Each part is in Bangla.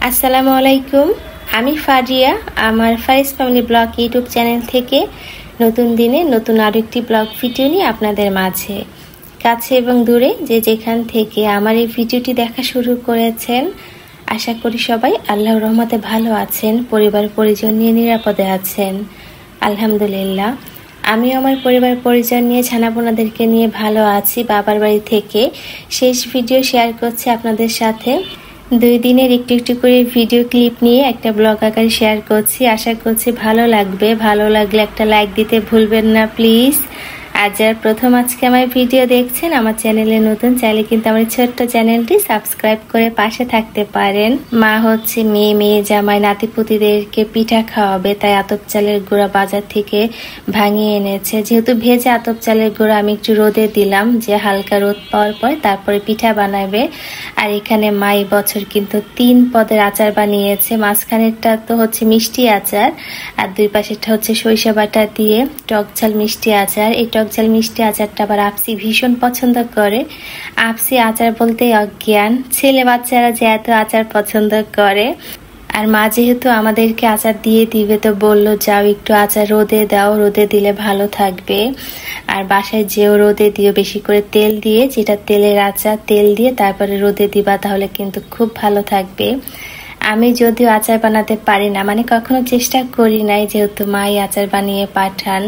আসসালামু আলাইকুম। আমি ফারিয়া, আমার Faris family blog YouTube channel থেকে নতুন দিনে নতুন আরও একটি ব্লগ ভিডিও নিয়ে আপনাদের মাঝে, কাছে এবং দূরে যে যেখান থেকে আমার এই ভিডিওটি দেখা শুরু করেছেন, আশা করি সবাই আল্লাহর রহমতে ভালো আছেন, পরিবার পরিজন নিয়ে নিরাপদে আছেন। আলহামদুলিল্লাহ, আমিও আমার পরিবার পরিজন নিয়ে ছানাপোনাদেরকে নিয়ে ভালো আছি। বাবার বাড়ি থেকে শেষ ভিডিও শেয়ার করছি আপনাদের সাথে। 2 দিনের একটু একটু করে ভিডিও ক্লিপ নিয়ে একটা ব্লগ আকারে শেয়ার করছি। আশা করছি ভালো লাগবে। ভালো লাগলে একটা লাইক দিতে ভুলবেন না প্লিজ। আর যারা প্রথম আজকে আমার ভিডিও দেখছেন, আমার চ্যানেলে নতুন, চাইলে কিন্তু আমার ছোট্ট চ্যানেলটি সাবস্ক্রাইব করে পাশে থাকতে পারেন। মা হচ্ছে মেয়ে জামাই নাতিপুতিদেরকে পিঠা খাওয়াবে, তাই আতপ চালের গুঁড়া বাজার থেকে ভাঙিয়ে এনেছে। যেহেতু ভেজে আতপ চালের গুঁড়া আমি একটু রোদে দিলাম, যে হালকা রোদ পাওয়ার পর তারপরে পিঠা বানাবে। আর এখানে মা এই বছর কিন্তু 3 পদের আচার বানিয়েছে। মাঝখানেরটা তো হচ্ছে মিষ্টি আচার, আর 2 পাশেরটা হচ্ছে সরিষা বাটা দিয়ে টক ঝাল মিষ্টি আচার। এই টক ঝাল মিষ্টি আচারটা আবার আপসি ভীষণ পছন্দ করে। আপসি আচার বলতেই অজ্ঞান, ছেলে বাচ্চারা যে এত আচার পছন্দ করে। আর মা যেহেতু আমাদেরকে আচার দিয়ে দিবে, তো বললো যাও একটু আচার রোদে দাও, রোদে দিলে ভালো থাকবে। আর বাসায় যেও রোদে দিও, বেশি করে তেল দিয়ে, যেটা তেলের আচার, তেল দিয়ে তারপরে রোদে দিবা, তাহলে কিন্তু খুব ভালো থাকবে। আমি যদিও আচার বানাতে পারি না, মানে কখনো চেষ্টা করি নাই, যেহেতু মাই আচার বানিয়ে পাঠান।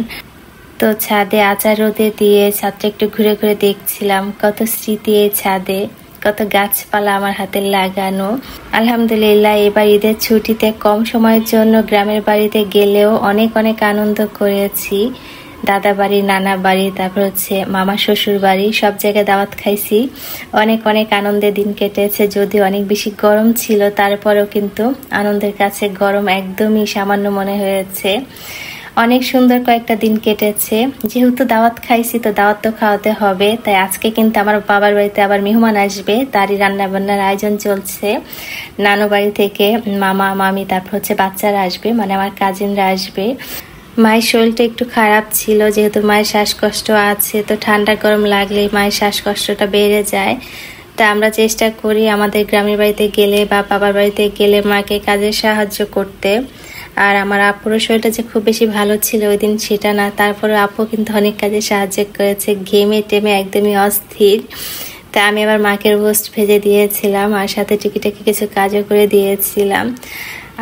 তো ছাদে আচার রোদে দিয়ে ছাদটা একটু ঘুরে ঘুরে দেখছিলাম। কত স্মৃতি এই ছাদে, কত গাছপালা আমার হাতে লাগানো। আলহামদুলিল্লাহ, এবার ঈদের ছুটিতে কম সময়ের জন্য গ্রামের বাড়িতে গেলেও অনেক অনেক আনন্দ করেছি। দাদা বাড়ি, নানা বাড়ি, তারপর হচ্ছে মামা শ্বশুর বাড়ি, সব জায়গায় দাওয়াত খাইছি। অনেক অনেক আনন্দের দিন কেটেছে। যদিও অনেক বেশি গরম ছিল, তারপরেও কিন্তু আনন্দের কাছে গরম একদমই সামান্য মনে হয়েছে। অনেক সুন্দর কয়েকটা দিন কেটেছে। যেহেতু দাওয়াত খাইছি, তো দাওয়াত তো খাওয়াতে হবে, তাই আজকে কিন্তু আমার বাবার বাড়িতে আবার মেহমান আসবে, তারই রান্না বান্নার আয়োজন চলছে। নানু বাড়ি থেকে মামা মামি, তারপর হচ্ছে বাচ্চারা আসবে, মানে আমার কাজিনরা আসবে। মায়ের শরীরটা একটু খারাপ ছিল, যেহেতু মায়ের শ্বাসকষ্ট আছে, তো ঠান্ডা গরম লাগলে মায়ের শ্বাসকষ্টটা বেড়ে যায়। তা আমরা চেষ্টা করি আমাদের গ্রামের বাড়িতে গেলে বা বাবার বাড়িতে গেলে মাকে কাজে সাহায্য করতে। আর আমার আপুরও শরীরটা যে খুব বেশি ভালো ছিল ওই দিন সেটা না, তারপরে আপু কিন্তু অনেক কাজে সাহায্য করেছে, ঘেমে টেমে একদমই অস্থির। তা আমি আবার মাকে রোস্ট ভেজে দিয়েছিলাম, আর সাথে টুকিটাকি কিছু কাজও করে দিয়েছিলাম।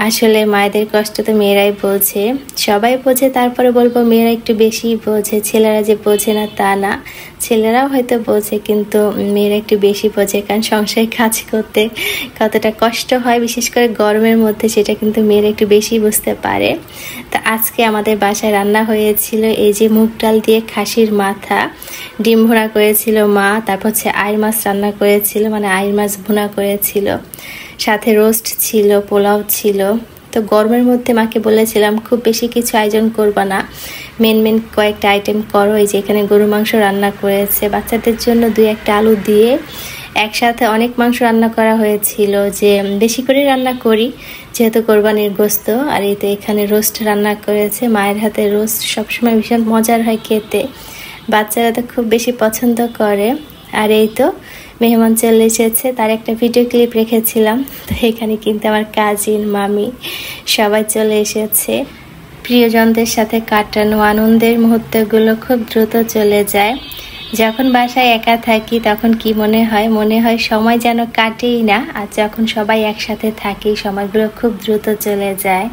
আসলে মায়েদের কষ্ট তো মেয়েরাই বোঝে, সবাই বোঝে, তারপরে বলবো মেয়েরা একটু বেশি বোঝে। ছেলেরা যে বোঝে না তা না, ছেলেরাও হয়তো বোঝে, কিন্তু মেয়েরা একটু বেশি বোঝে। কারণ সংসারে কাজ করতে কতটা কষ্ট হয়, বিশেষ করে গরমের মধ্যে, সেটা কিন্তু মেয়েরা একটু বেশি বুঝতে পারে। তা আজকে আমাদের বাসায় রান্না হয়েছিল এই যে মুগ ডাল দিয়ে খাসির মাথা, ডিম ভুনা করেছিল মা, তারপর হচ্ছে আইর মাছ রান্না করেছিল, মানে আইর মাছ ভুনা করেছিল, সাথে রোস্ট ছিল, পোলাও ছিল। তো গরমের মধ্যে মাকে বলেছিলাম খুব বেশি কিছু আয়োজন করবা না, মেন কয়েকটা আইটেম করো। এই যে এখানে গরু মাংস রান্না করেছে, বাচ্চাদের জন্য 2-1টা আলু দিয়ে একসাথে অনেক মাংস রান্না করা হয়েছিল, যে বেশি করে রান্না করি যেহেতু কোরবানির গোস্ত। আর এই তো এখানে রোস্ট রান্না করেছে, মায়ের হাতে রোস্ট সবসময় ভীষণ মজার হয় খেতে, বাচ্চারা তো খুব বেশি পছন্দ করে। আর এই তো মেহমান চলে এসেছে, তার একটা ভিডিও ক্লিপ রেখেছিলাম। তো এখানে কিন্তু আমার কাজিন, মামি সবাই চলে এসেছে। প্রিয়জনদের সাথে কাটানো আনন্দের মুহূর্তগুলো খুব দ্রুত চলে যায়। যখন বাসায় একা থাকি তখন কি মনে হয় সময় যেন কাটেই না, আর যখন সবাই একসাথে থাকি সময়গুলো খুব দ্রুত চলে যায়।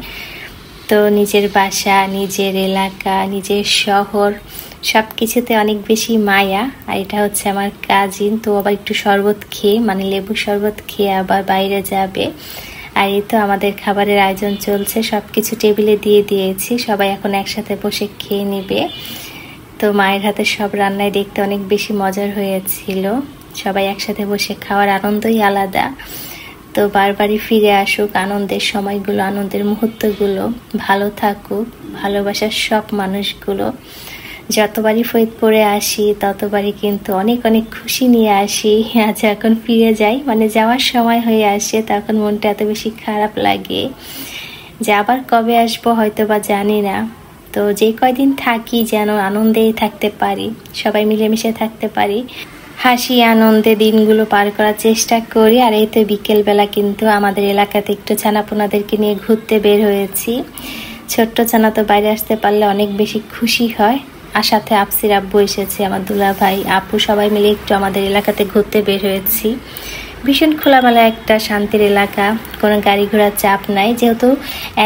তো নিজের বাসা, নিজের এলাকা, নিজের শহর, সব কিছুতে অনেক বেশি মায়া। আর এটা হচ্ছে আমার কাজিন, তো আবার একটু শরবত খেয়ে, মানে লেবু শরবত খেয়ে আবার বাইরে যাবে। আর এই তো আমাদের খাবারের আয়োজন চলছে, সব কিছু টেবিলে দিয়ে দিয়েছি, সবাই এখন একসাথে বসে খেয়ে নেবে। তো মায়ের হাতে সব রান্নায় দেখতে অনেক বেশি মজার হয়েছিল, সবাই একসাথে বসে খাওয়ার আনন্দই আলাদা। তো বারবারই ফিরে আসুক আনন্দের সময়গুলো, আনন্দের মুহূর্তগুলো, ভালো থাকুক ভালোবাসার সব মানুষগুলো। যতবারই ফরিদপুরে আসি ততবারই কিন্তু অনেক অনেক খুশি নিয়ে আসি। আজ এখন ফিরে যাই, মানে যাওয়ার সময় হয়ে আসে, তখন মনটা এত বেশি খারাপ লাগে যে আবার কবে আসবো হয়তো বা জানি না। তো যে কয়দিন থাকি যেন আনন্দেই থাকতে পারি, সবাই মিলেমিশে থাকতে পারি, হাসি আনন্দে দিনগুলো পার করার চেষ্টা করি। আর এই তো বিকেলবেলা কিন্তু আমাদের এলাকাতে একটু ছানাপোনাদেরকে নিয়ে ঘুরতে বের হয়েছি। ছোট্ট ছানা তো বাইরে আসতে পারলে অনেক বেশি খুশি হয়। আর সাথে আপসির আব্বু এসেছে, আমার দুলা ভাই আপু সবাই মিলে একটু আমাদের এলাকাতে ঘুরতে বের হয়েছি। ভীষণ খোলামেলা একটা শান্তির এলাকা, কোনো গাড়ি ঘোড়ার চাপ নাই, যেহেতু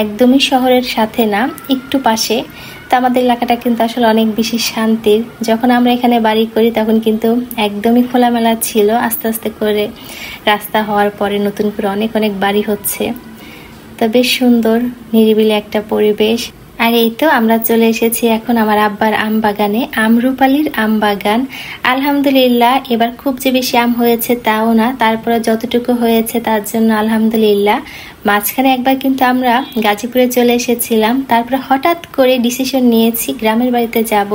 একদমই শহরের সাথে না, একটু পাশে। তো আমাদের এলাকাটা কিন্তু আসলে অনেক বেশি শান্তির। যখন আমরা এখানে বাড়ি করি তখন কিন্তু একদমই খোলামেলা ছিল। আস্তে আস্তে করে রাস্তা হওয়ার পরে নতুন করে অনেক অনেক বাড়ি হচ্ছে। তো বেশ সুন্দর নিরিবিলি একটা পরিবেশ। আর এই তো আমরা চলে এসেছি এখন আমার আব্বার আম বাগানে, আমরুপালির আম বাগান। আলহামদুলিল্লাহ এবার খুব যে বেশি আম হয়েছে তাও না, তারপরে যতটুকু হয়েছে তার জন্য আলহামদুলিল্লাহ। মাঝখানে একবার কিন্তু আমরা গাজীপুরে চলে এসেছিলাম, তারপরে হঠাৎ করে ডিসিশন নিয়েছি গ্রামের বাড়িতে যাব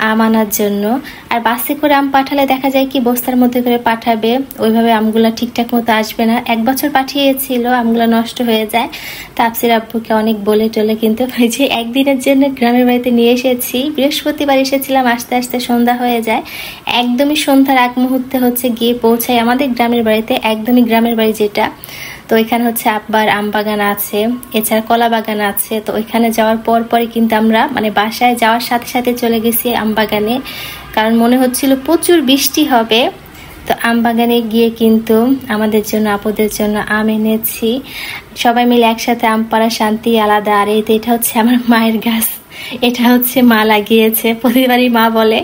আম আনার জন্য। আর বাসে করে আম পাঠালে দেখা যায় কি বস্তার মধ্যে করে পাঠাবে, ওইভাবে আমগুলো ঠিকঠাক মতো আসবে না। এক বছর পাঠিয়েছিল, আমগুলো নষ্ট হয়ে যায়। তাপসির আব্বুকে অনেক বলে টলে কিন্তু যে একদিনের জন্য গ্রামের বাড়িতে নিয়ে এসেছি। বৃহস্পতিবার এসেছিলাম, আস্তে আস্তে সন্ধ্যা হয়ে যায়। একদমই সন্ধ্যার আগ মুহূর্তে হচ্ছে গিয়ে পৌঁছাই আমাদের গ্রামের বাড়িতে, একদমই গ্রামের বাড়ি যেটা। তো এখানে হচ্ছে আব্বার আম বাগান আছে, এছাড়া কলা বাগান আছে। তো ওইখানে যাওয়ার পরে কিন্তু আমরা মানে বাসায় যাওয়ার সাথে সাথে চলে গেছি আম বাগানে, কারণ মনে হচ্ছিল প্রচুর বৃষ্টি হবে। তো আম বাগানে গিয়ে কিন্তু আমাদের জন্য আপুদের জন্য আম এনেছি। সবাই মিলে একসাথে আম পাড়ার শান্তি আলাদা। আর এটা হচ্ছে আমার মায়ের গাছ, এটা হচ্ছে মা লাগিয়েছে। প্রতিবারই মা বলে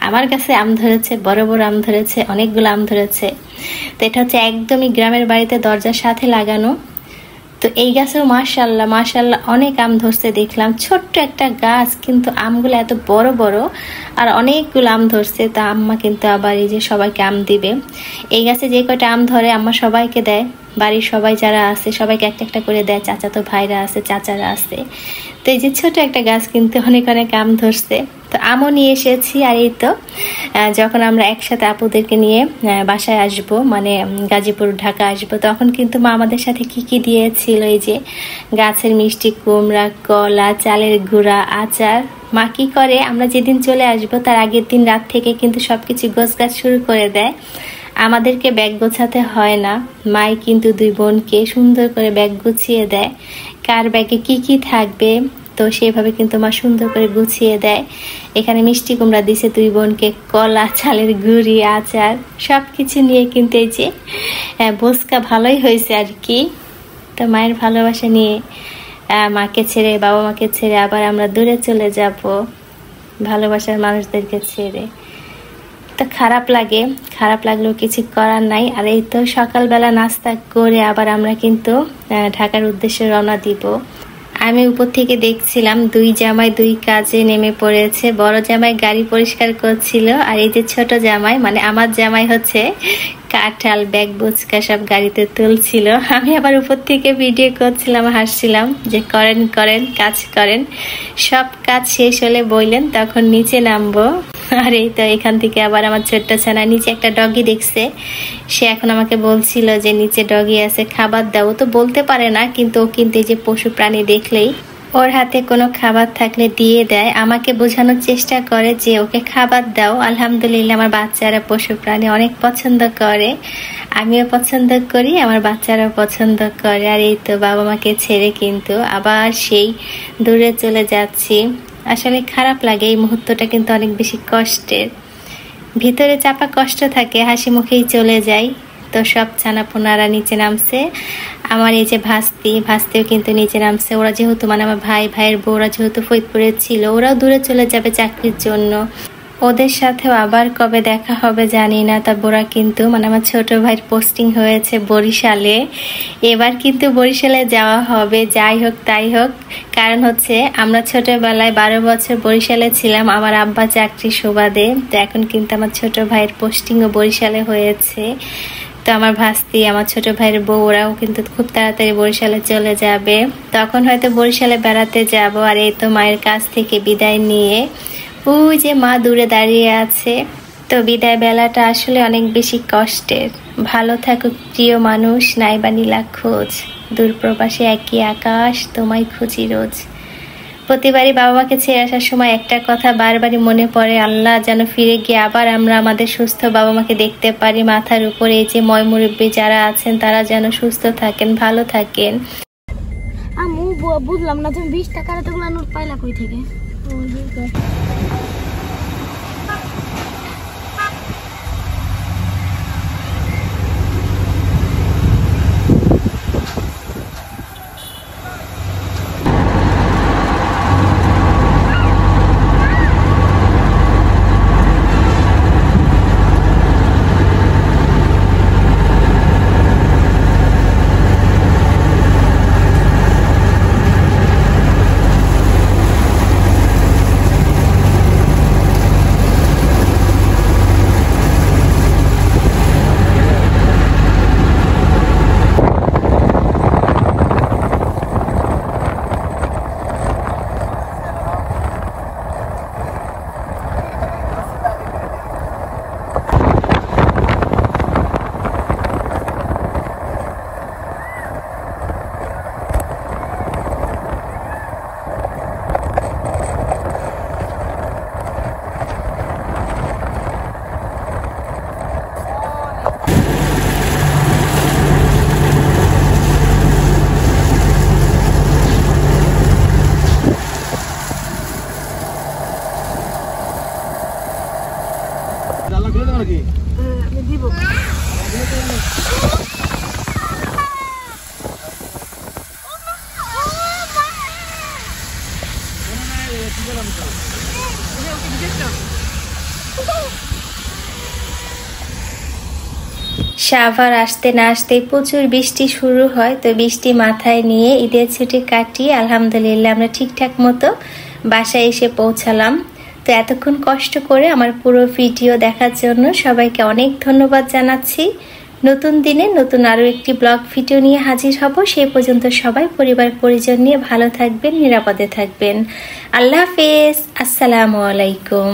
আমার কাছে আম ধরেছে, বড় বড় আম ধরেছে, অনেকগুলো আম ধরেছে। তো এটা হচ্ছে একদমই গ্রামের বাড়িতে দরজার সাথে লাগানো। তো এই গাছেও মাশাআল্লাহ মাশাআল্লাহ অনেক আম ধরছে দেখলাম। ছোট্ট একটা গাছ কিন্তু আমগুলো এত বড় বড় আর অনেকগুলো আম ধরছে। তা আম্মা কিন্তু আবার এই যে সবাইকে আম দিবে। এই গাছে যে কয়টা আম ধরে আম্মা সবাইকে দেয়, বাড়ির সবাই যারা আছে সবাইকে একটা একটা করে দেয়। চাচাতো ভাইরা আছে, চাচারা আছে। তো এই যে ছোট একটা গাছ কিন্তু অনেক অনেক আম ধরছে। তো আমও নিয়ে এসেছি। আর এই তো যখন আমরা একসাথে আপুদেরকে নিয়ে বাসায় আসব, মানে গাজীপুর ঢাকা আসব, তখন কিন্তু মা আমাদের সাথে কি কি দিয়েছিল, এই যে গাছের মিষ্টি কুমড়া, কলা, চালের গুঁড়া, আচার। মা কি করে, আমরা যেদিন চলে আসব তার আগের দিন রাত থেকে কিন্তু সবকিছু গোছগাছ শুরু করে দেয়। আমাদেরকে ব্যাগ গোছাতে হয় না, মাই কিন্তু দুই বোনকে সুন্দর করে ব্যাগ গুছিয়ে দেয়। কার ব্যাগে কি কি থাকবে তো সেভাবে কিন্তু মা সুন্দর করে গুছিয়ে দেয়। এখানে মিষ্টি কুমড়া দিছে দুই বোনকে, কলা, চালের গুঁড়ি, আচার সব কিছু নিয়ে কিন্তু এই যে বোসকা ভালোই হয়েছে আর কি। তো মায়ের ভালোবাসা নিয়ে মাকে ছেড়ে, বাবা মাকে ছেড়ে আবার আমরা দূরে চলে যাব ভালোবাসার মানুষদেরকে ছেড়ে। তো খারাপ লাগে, খারাপ লাগলেও কিছু করার নাই। আর এই তো সকালবেলা নাস্তা করে আবার আমরা কিন্তু ঢাকার উদ্দেশ্যে রওনা দিব। আমি উপর থেকে দেখছিলাম দুই জামাই দুই কাজে নেমে পড়েছে। বড় জামাই গাড়ি পরিষ্কার করছিল, আর এই যে ছোট জামাই মানে আমার জামাই হচ্ছে কাঁঠাল, ব্যাগ, বুচকা সব গাড়িতে তুলছিল। আমি আবার উপর থেকে ভিডিও করছিলাম, হাসছিলাম যে করেন করেন কাজ করেন। সব কাজ শেষ হলে বললেন তখন নিচে নামবো। আর এই তো এখান থেকে আবার আমার ছোট্ট ছানা নিচে একটা ডগি দেখছে, সে এখন আমাকে বলছিল যে নিচে ডগি আছে, খাবার দাও। তো বলতে পারে না, কিন্তু ও কিন্তু এই যে পশু প্রাণী দেখলেই ওর হাতে কোনো খাবার থাকলে দিয়ে দেয়, আমাকে বোঝানোর চেষ্টা করে যে ওকে খাবার দাও। আলহামদুলিল্লাহ আমার বাচ্চারা পশু প্রাণী অনেক পছন্দ করে, আমিও পছন্দ করি, আমার বাচ্চারাও পছন্দ করে। আর এই তো বাবা মাকে ছেড়ে কিন্তু আবার সেই দূরে চলে যাচ্ছি। আসলে খারাপ লাগে, এই মুহূর্তটা কিন্তু অনেক বেশি কষ্টের, ভিতরে চাপা কষ্ট থাকে, হাসি মুখেই চলে যাই। তো সব ছানাপোনারা নিচে নামছে, আমার এই যে ভাস্তিও কিন্তু নিচে নামছে। ওরা যেহেতু মানে আমার ভাইয়ের বউরা যেহেতু ফরিদপুরে ছিল, ওরাও দূরে চলে যাবে চাকরির জন্য। ওদের সাথেও আবার কবে দেখা হবে জানি না। তা ওরা কিন্তু মানে আমার ছোট ভাইয়ের পোস্টিং হয়েছে বরিশালে, এবার কিন্তু বরিশালে যাওয়া হবে। যাই হোক তাই হোক, কারণ হচ্ছে আমরা ছোটবেলায় 12 বছর বরিশালে ছিলাম আমার আব্বা চাকরির সুবাদে। তো এখন কিন্তু আমার ছোট ভাইয়ের পোস্টিংও বরিশালে হয়েছে। তো আমার ভাস্তি, আমার ছোট ভাইয়ের বউ, ওরাও কিন্তু খুব তাড়াতাড়ি বরিশালে চলে যাবে, তখন হয়তো বরিশালে বেড়াতে যাব। আর এই তো মায়ের কাছ থেকে বিদায় নিয়ে ওই যে মা দূরে দাঁড়িয়ে আছে। তো বিদায় বেলাটা আসলে অনেক বেশি কষ্টের। ভালো থাকুক প্রিয় মানুষ, নাইবা নীলা খোঁজ, দূর প্রবাসে একই আকাশ, তোমায় খুঁজি রোজ। প্রতিবারই বাবা মাকে ছেড়ে আসার সময় একটা কথা বারবারই মনে পড়ে, আল্লাহ যেন ফিরে গিয়ে আবার আমরা আমাদের সুস্থ বাবা মাকে দেখতে পারি। মাথার উপরে এই যে ময়মুরব্বী যারা আছেন তারা যেন সুস্থ থাকেন, ভালো থাকেন। আমি বুঝলাম না তুমি 20 টাকার এতগুলো নোট পাইলা কই থেকে? সাভার আসতে না আসতে প্রচুর বৃষ্টি শুরু হয়। তো বৃষ্টি মাথায় নিয়ে ঈদের ছুটি কাটিয়ে আলহামদুলিল্লাহ আমরা ঠিকঠাক মতো বাসায় এসে পৌঁছালাম। তো এতক্ষণ কষ্ট করে আমার পুরো ভিডিও দেখার জন্য সবাইকে অনেক ধন্যবাদ জানাচ্ছি। নতুন দিনে নতুন আরও একটি ব্লগ ভিডিও নিয়ে হাজির হব। সেই পর্যন্ত সবাই পরিবার পরিজন নিয়ে ভালো থাকবেন, নিরাপদে থাকবেন। আল্লাহ হাফেজ, আসসালামু আলাইকুম।